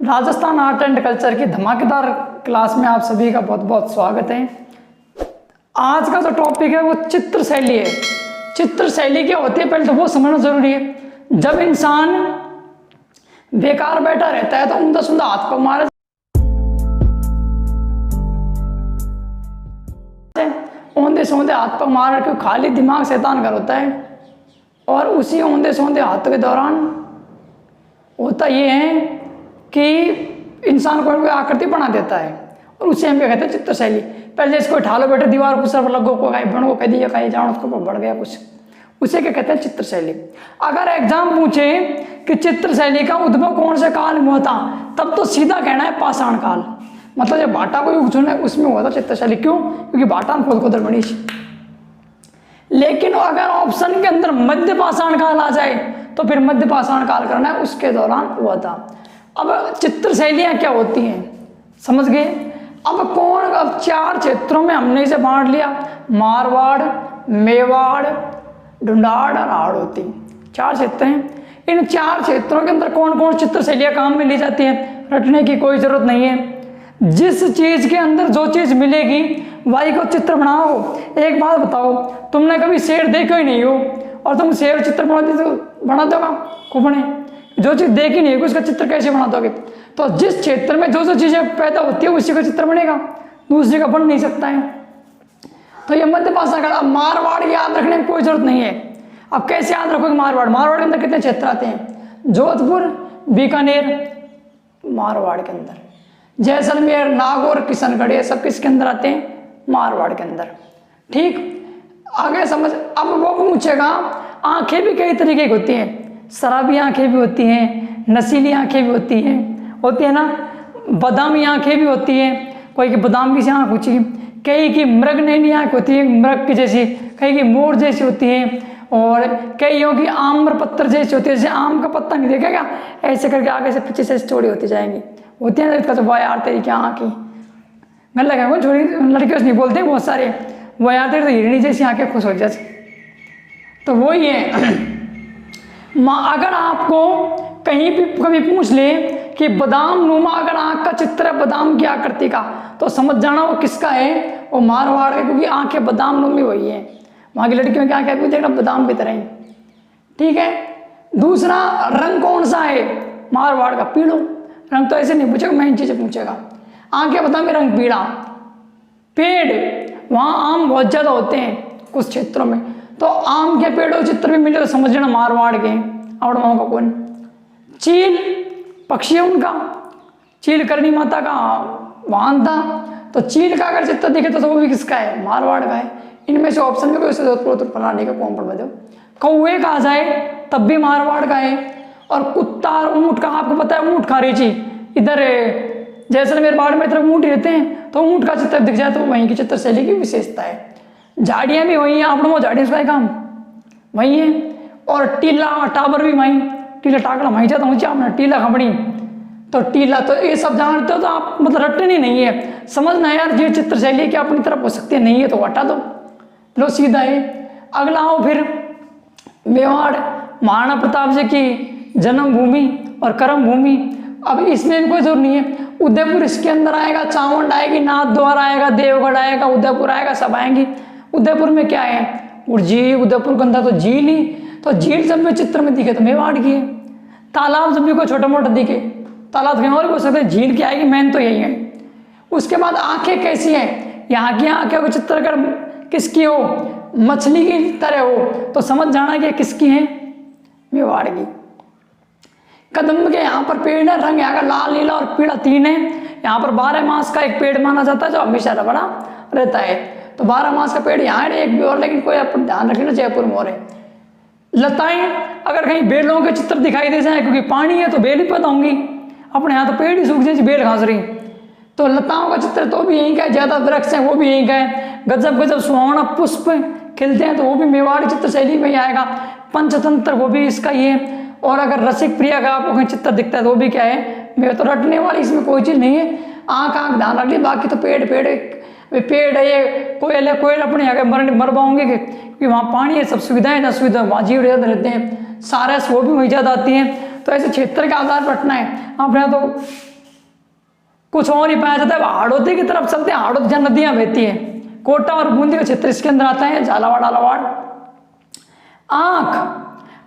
Rajasthan art and culture की धमाकेदार class में आप सभी का बहुत बहुत स्वागत है। आज का जो टॉपिक है वो चित्र शैली है। चित्र शैली क्या होती है पहले तो वो समझना जरूरी है। जब इंसान बेकार बैठा रहता है तो उमदा सुंदा हाथ पर मारे औंधे सौंधे हाथ पर मार के खाली दिमाग शैतान कर होता है। और उसी औंधे सौंधे हाथ के दौरान होता ये है कि इंसान को आकृति बना देता है और उसे हम क्या कहते हैं चित्र शैली। पहले इसको उठा लो बैठे दीवार को सर लगो को कहीं बन को कह दिया कहीं जाओ उसको बढ़ गया कुछ, उसे क्या कहते हैं चित्र शैली। अगर एग्जाम पूछे कि चित्र शैली का उद्भव कौन से काल में हुआ था तब तो सीधा कहना है पाषाण काल। मतलब जब भाटा को युग चुना उसमें हुआ था चित्र शैली। क्यों? क्योंकि भाटा में खुद खुदर बनी। लेकिन अगर ऑप्शन के अंदर मध्य पाषाण काल आ जाए तो फिर मध्य पाषाण काल करना है, उसके दौरान हुआ था। अब चित्र शैलियाँ क्या होती हैं समझ गए। अब चार क्षेत्रों में हमने इसे बांट लिया, मारवाड़, मेवाड़, ढूंढाड़ और हाड़ौती। चार क्षेत्र हैं। इन चार क्षेत्रों के अंदर कौन कौन चित्र शैलियाँ काम में ली जाती हैं रटने की कोई जरूरत नहीं है। जिस चीज़ के अंदर जो चीज़ मिलेगी वही को चित्र बनाओ। एक बात बताओ, तुमने कभी शेर देखा ही नहीं हो और तुम शेर चित्र बना दोगा को बने? जो चीज़ देखी नहीं है उसका चित्र कैसे बना दोगे? तो जिस क्षेत्र में जो जो चीज़ें पैदा होती है उसी का चित्र बनेगा, दूसरे का बन नहीं सकता है। तो ये मध्य पाषाण काल। अब मारवाड़ याद रखने में कोई जरूरत नहीं है। अब कैसे याद रखोगे मारवाड़? मारवाड़ के अंदर कितने क्षेत्र आते हैं? जोधपुर, बीकानेर मारवाड़ के अंदर, जैसलमेर, नागौर, किशनगढ़, ये सब किसके अंदर आते हैं? मारवाड़ के अंदर। ठीक, आगे समझ। अब वो पूछेगा आंखें भी कई तरीके की होती हैं। शराबी आंखें भी होती हैं, नशीली आंखें भी होती है ना, बादामी आंखें भी होती हैं। कोई की बादाम की सी आँख होती है, कई की मृगनयनी आँख होती है मृग की जैसी, कई की मोर जैसी होती है और कईयों की आम्र पत्थर जैसी होती है। जैसे आम का पत्ता नहीं देखेगा ऐसे करके आगे से पीछे से चौड़ी होती जाएंगी, होती है ना। तो वाह यार तेरी क्या आँख की गल लगा छोड़ी लड़कियों से नहीं बोलते बहुत सारे, वो यार तेरी तो हिरणी जैसी आँखें खुश हो जैसे। तो वही है। अगर आपको कहीं भी कभी पूछ ले कि बादाम नुमा अगर आँख का चित्र है बादाम की आकृति का तो समझ जाना वो किसका है, वो मारवाड़ है, क्योंकि आंखें बादाम नुमी वही है। वहाँ की लड़कियों की आंखें भी देखना बादाम की तरह ही। ठीक है। दूसरा, रंग कौन सा है मारवाड़ का? पीलो। रंग तो ऐसे नहीं पूछेगा, मेन चीज़ें पूछेगा। आंखें बादामी, रंग पीला। पेड़, वहाँ आम बहुत ज़्यादा होते हैं कुछ क्षेत्रों में, तो आम के पेड़ों चित्र भी मिले तो समझ लेना मारवाड़ के। और वहाँ का कौन? चील पक्षी है उनका, चील करनी माता का वाहन था, तो चील का अगर चित्र दिखे तो वो भी किसका है? मारवाड़ का है। इनमें से ऑप्शन में कोई जोधपुर फलाने का कौन पढ़ दो। कौवे का आ जाए तब भी मारवाड़ का है। और कुत्ता और ऊँट का आपको पता है, ऊँट खारीची इधर जैसलमेर बाढ़ में तरफ ऊँट रहते हैं तो ऊँट का चित्र दिख जाए तो वहीं की चित्र शैली की विशेषता है। झाड़ियाँ भी वहीं हैं, आप लोगों झाड़ी उसका काम वहीं है। और टीला टावर भी वहीं, टीला टाकड़ा वहीं जाता हूँ आपने टीला खबड़ी, तो टीला तो ये सब जानते हो तो आप मतलब रटनी नहीं है, समझना यार ये चित्र शैली क्या अपनी तरफ हो सकती है, नहीं है तो हटा दो, लो सीधा है। अगला आओ फिर मेवाड़, महाराणा प्रताप जी की जन्मभूमि और कर्म भूमि। अब इसमें भी कोई जरूर नहीं है। उदयपुर इसके अंदर आएगा, चावंड आएगी, नाथ द्वारा आएगा, देवगढ़ आएगा, उदयपुर आएगा, सब आएंगी। उदयपुर में क्या है? झील, उदयपुर के अंदर तो झील ही, तो झील जब भी चित्र में दिखे तो मेवाड़ की है। तालाब जब भी कोई छोटा मोटा दिखे, तालाब कहीं और भी हो सकता है, झील की आएगी, मेन तो यही है। उसके बाद आंखें कैसी हैं? यहाँ की आंखें को चित्र अगर किसकी हो, मछली की तरह हो तो समझ जाना कि किसकी है? मेवाड़ की। कदम के यहाँ पर पेड़ है, रंग यहाँ का लाल, नीला और पीला तीन है। यहाँ पर 12 मास का एक पेड़ माना जाता है जो हमेशा बड़ा रहता है। तो 12 मास का पेड़ यहाँ है एक भी और, लेकिन कोई अपन ध्यान रखना जयपुर में हो रहे। लताएं, अगर कहीं बेलों के चित्र दिखाई दे जाए क्योंकि पानी है तो बेल ही पैदा होंगी, अपने यहाँ तो पेड़ ही सूख जाए बेल घास रही, तो लताओं का चित्र तो भी यहीं का है। ज़्यादा वृक्ष है वो भी यहीं का है। गजब गजब सुहावना पुष्प खिलते हैं तो वो भी मेवाड़ी चित्र शैली में ही आएगा। पंचतंत्र वो भी इसका ही है। और अगर रसिक प्रिया का आपको कहीं चित्र दिखता है तो वो भी क्या है? मेरे तो रटने वाली इसमें कोई चीज़ नहीं है। आँख ध्यान रख ली, बाकी तो पेड़ है, ये कोयल है, कोयल अपने यहाँ मर पाओगे क्योंकि वहाँ पानी है, सब सुविधाएं ना सुविधा वहाँ जीव रहते हैं। सारस वो भी वहीं ज़्यादा आती हैं। तो ऐसे क्षेत्र के आधार पर रटना है। आपने तो कुछ और ही पाया जाता है। हाड़ौती की तरफ चलते हैं, हाड़ौती जहाँ नदियां बहती हैं, कोटा और बूंदी का क्षेत्र इसके अंदर आता है, झालावाड़ आलावाड़।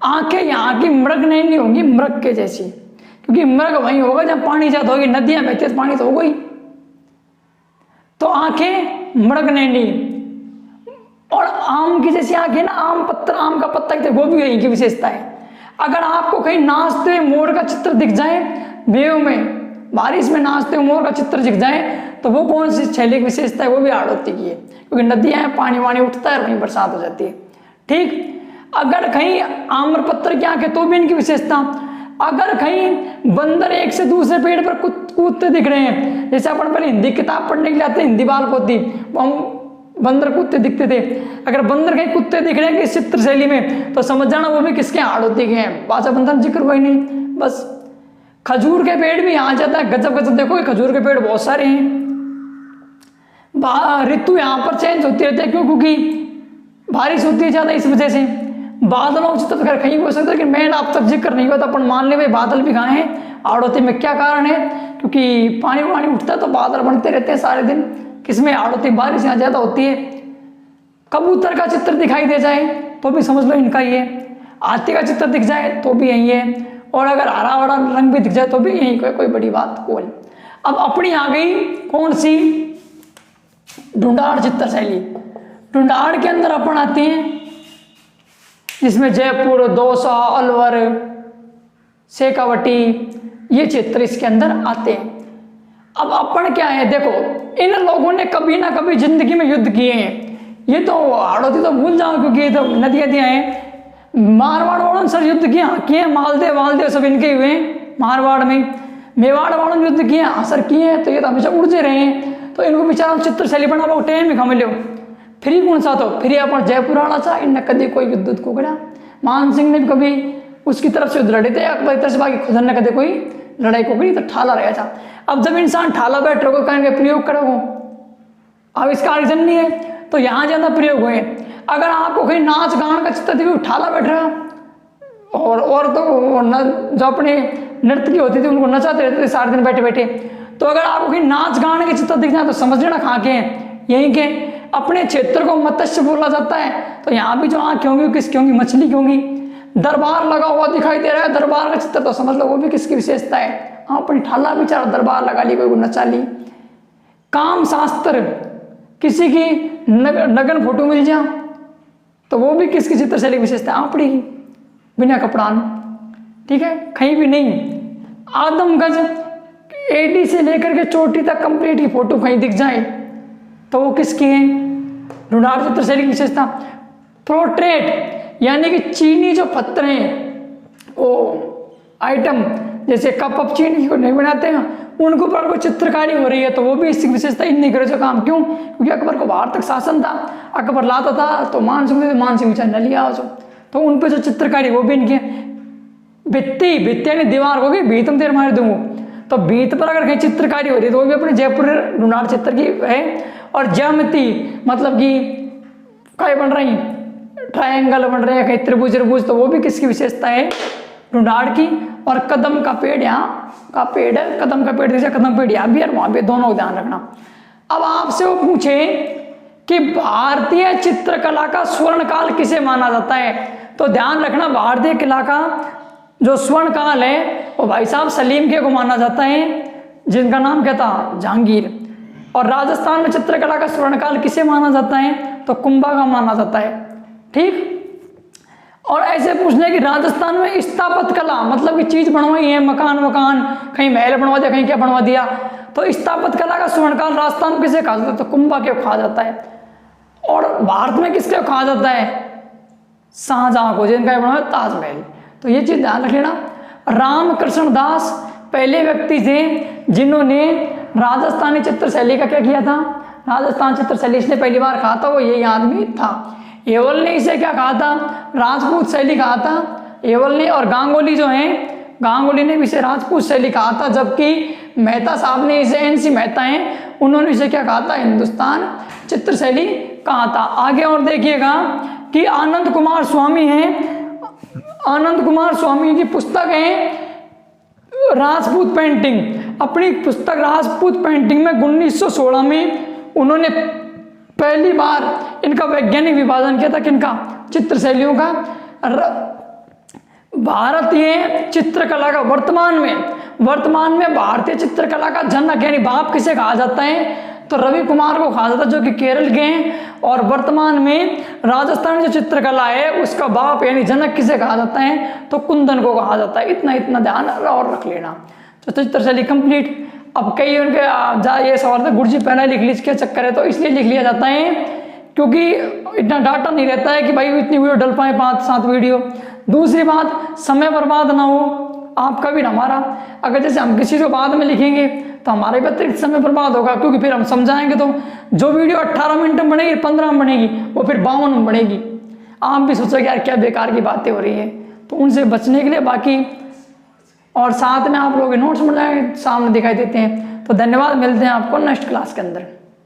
आंखें यहाँ की मृग नहीं होंगी, मृग के जैसी, क्योंकि मृग वहीं होगा जब पानी ज्यादा होगी, नदियां बहती है पानी तो होगा ही। तो आंखें मृग नहीं, और आम की जैसी आंखें ना, आम का पत्ता वो भी यही की विशेषता है। अगर आपको कहीं नाचते मोर का चित्र दिख जाए, बेव में बारिश में नाचते मोर का चित्र दिख जाए, तो वो कौन सी शैली की विशेषता है? वो भी हाड़ौती की है, क्योंकि नदियां हैं, पानी वानी उठता है और वहीं बरसात हो जाती है। ठीक। अगर कहीं आम्रपत्र की आंखें तो भी इनकी विशेषता। अगर कहीं बंदर एक से दूसरे पेड़ पर कूदते दिख रहे हैं, जैसे अपन पहले हिंदी किताब पढ़ने के लिए आते हैं, हिंदी बाल पोती, हम बंदर कूदते दिखते थे। अगर बंदर कहीं कुत्ते दिख रहे हैं किस चित्र शैली में, तो समझ जाना वो भी किसके? हाड़ौती के हैं। बाजा बंधन जिक्र हुआ ही नहीं। बस खजूर के पेड़ भी यहाँ जाता है, गजब गजब देखो, खजूर के पेड़ बहुत सारे हैं। ऋतु यहाँ पर चेंज होती रहती है, क्यों? क्योंकि बारिश होती है ज्यादा, इस वजह से। बादलों का चित्र खैर कहीं हो सकता है, लेकिन मैंने अब तक जिक्र नहीं हुआ, तो अपन मान ले भाई बादल भी कहाँ हैं? हाड़ौती में। क्या कारण है? क्योंकि पानी वानी उठता है तो बादल बनते रहते हैं सारे दिन। किसमें? हाड़ौती। बारिश यहाँ ज्यादा होती है। कबूतर का चित्र दिखाई दे जाए तो भी समझ लो इनका ही है। हाथी का चित्र दिख जाए तो भी यही है, और अगर हरा भरा रंग भी दिख जाए तो भी यही। कोई बड़ी बात कोई। अब अपनी आ गई कौन सी? ढूंढाड़ चित्र शैली। ढूंढाड़ के अंदर अपन आते हैं जिसमें जयपुर, दौसा, अलवर, शेखावटी, ये चित्र इसके अंदर आते हैं। अब अपन क्या है, देखो इन लोगों ने कभी ना कभी जिंदगी में युद्ध किए हैं। ये तो हाड़ौती तो भूल जाओ, क्योंकि ये तो नदियां हैं। मारवाड़ वालों सर युद्ध किए, मालदेव सब इनके हुए हैं मारवाड़ में। मेवाड़ वालों ने युद्ध किए, असर किए हैं, तो ये तो हमेशा उड़ते रहे हैं। तो इनको बेचारा चित्र शैली बना पाओ टाइम ही खा लो। फिर कौन सा? तो फिर अपन जयपुर आना चाह, इनने कभी कोई युद्ध को करा। मान सिंह ने भी कभी उसकी तरफ से युद्ध लड़े थे, अकबर की तरफ से, बाकी खुद ने कभी कोई लड़ाई को करी, तो ठाला रहा था। अब जब इंसान ठाला बैठ रहो, कहेंगे प्रयोग करोगे, अब इसका आयोजन नहीं है, तो यहाँ ज्यादा प्रयोग हुए। अगर आपको कहीं नाच गान का चित्र दिखे, ठाला बैठ रहा, और तो जो अपने नृत्य की होती थी उनको नचाते रहते थे सारे दिन बैठे बैठे। तो अगर आपको कहीं नाच गान के चित्र दिख जाए तो समझ लेना कहाँ के हैं, यहीं के। अपने क्षेत्र को मत्स्य बोला जाता है, तो यहाँ भी जो आँखें होंगी किसकी होंगी? मछली की होंगी। दरबार लगा हुआ दिखाई दे रहा है, दरबार का चित्र, तो समझ लो वो भी किसकी विशेषता है? हाँ, अपनी ठाला बेचारा दरबार लगा ली, कोई नचा ली। काम शास्त्र, किसी की नग्न फोटो मिल जा तो वो भी किसकी चित्र शैली विशेषता? आपड़ी की, बिना कपड़ान। ठीक है, कहीं भी नहीं। आदमगज एडी से लेकर के चोटी तक कंप्लीट की फोटो कहीं दिख जाए तो वो किसकी है? ढूंढाड़ चित्र शैली की विशेषता। प्रोट्रेट यानी कि चीनी जो पत्थर हैं, वो आइटम जैसे कप चीनी को नहीं बनाते हैं, उनके ऊपर कोई चित्रकारी हो रही है तो वो भी इसकी विशेषता। इन नहीं करे जो काम। क्यों? क्योंकि अकबर को बाहर तक शासन था, अकबर लाता था तो मान सिंह न लिया जो, तो उन पर जो चित्रकारी वो भी इनकी। भित्ती यानी दीवार होगी, भीत में देर मार दूंगा, तो भीत पर अगर कहीं चित्रकारी हो रही है तो वो भी अपने जयपुर ढूंढाड़ चित्र की है। और ज्यामिति मतलब कि क्या बन रही, ट्रायंगल बन रहे हैं, कहीं त्रिभुज, तो वो भी किसकी विशेषता है? ढूंढाड़ की। और कदम का पेड़, यहाँ का पेड़ है, कदम का पेड़ जैसे कदम पेड़ यहाँ भी और वहाँ भी, दोनों को ध्यान रखना। अब आपसे वो पूछे कि भारतीय चित्रकला का स्वर्ण काल किसे माना जाता है, तो ध्यान रखना भारतीय कला का जो स्वर्ण काल है वो भाई साहब सलीम के को माना जाता है, जिनका नाम क्या था? जहांगीर। और राजस्थान में चित्रकला का स्वर्ण काल किसे माना जाता है? तो कुंभा का माना जाता है। ठीक। और ऐसे पूछने कि राजस्थान में स्थापत्य कला मतलब कि चीज बनवाई है, मकान कहीं महल बनवा दिया, कहीं क्या बनवा दिया, तो स्थापत्य कला का स्वर्णकाल राजस्थान किसे कहा जाता है? तो कुंभा के कहा जाता है। और भारत में किसके कहा जाता है? शाहजहां को, जिनका बनवा ताजमहल। तो ये चीज ध्यान रख लेना। रामकृष्ण दास पहले व्यक्ति थे जिन्होंने राजस्थानी चित्र शैली का क्या किया था? राजस्थान चित्र शैली इसने पहली बार कहा था, वो यही आदमी था। एवल ने इसे क्या कहा था? राजपूत शैली कहा था एवल ने। और गांगुली जो है, गांगुली ने भी इसे राजपूत शैली कहा था, जबकि मेहता साहब ने इसे NC मेहता हैं, उन्होंने इसे क्या कहा था? हिंदुस्तान चित्र शैली कहा था। आगे और देखिएगा कि आनंद कुमार स्वामी हैं, आनंद कुमार स्वामी की पुस्तक है राजपूत पेंटिंग, अपनी पुस्तक राजपूत पेंटिंग में 1916 में उन्होंने पहली बार इनका वैज्ञानिक विभाजन किया था। किनका? चित्र शैलियों का। भारतीय चित्रकला का वर्तमान में भारतीय चित्रकला का जनक यानी बाप किसे कहा जाता है? तो रवि कुमार को कहा जाता है, जो कि केरल के हैं। और वर्तमान में राजस्थान जो चित्रकला है उसका बाप यानी जनक किसे कहा जाता है? तो कुंदन को कहा जाता है। इतना ध्यान और रख लेना। तो चित्रशैली कंप्लीट। अब कई उनके ये सवाल था गुरुजी पहले लिख लीजिए, क्या चक्कर है? तो इसलिए लिख लिया जाता है क्योंकि इतना डाटा नहीं रहता है कि भाई इतनी वीडियो डल पाए, 5-7 वीडियो। दूसरी बात, समय बर्बाद ना हो आपका भी ना हमारा। अगर जैसे हम किसी को बाद में लिखेंगे तो हमारे भी अतिरिक्त समय बर्बाद होगा, क्योंकि फिर हम समझाएंगे तो जो वीडियो 18 मिनट में बनेगी 15 में बनेगी, वो फिर 52 में बनेगी। आप भी सोचोगे यार क्या बेकार की बातें हो रही है। तो उनसे बचने के लिए बाकी और साथ में आप लोग नोट्स बनाए सामने दिखाई देते हैं। तो धन्यवाद, मिलते हैं आपको नेक्स्ट क्लास के अंदर।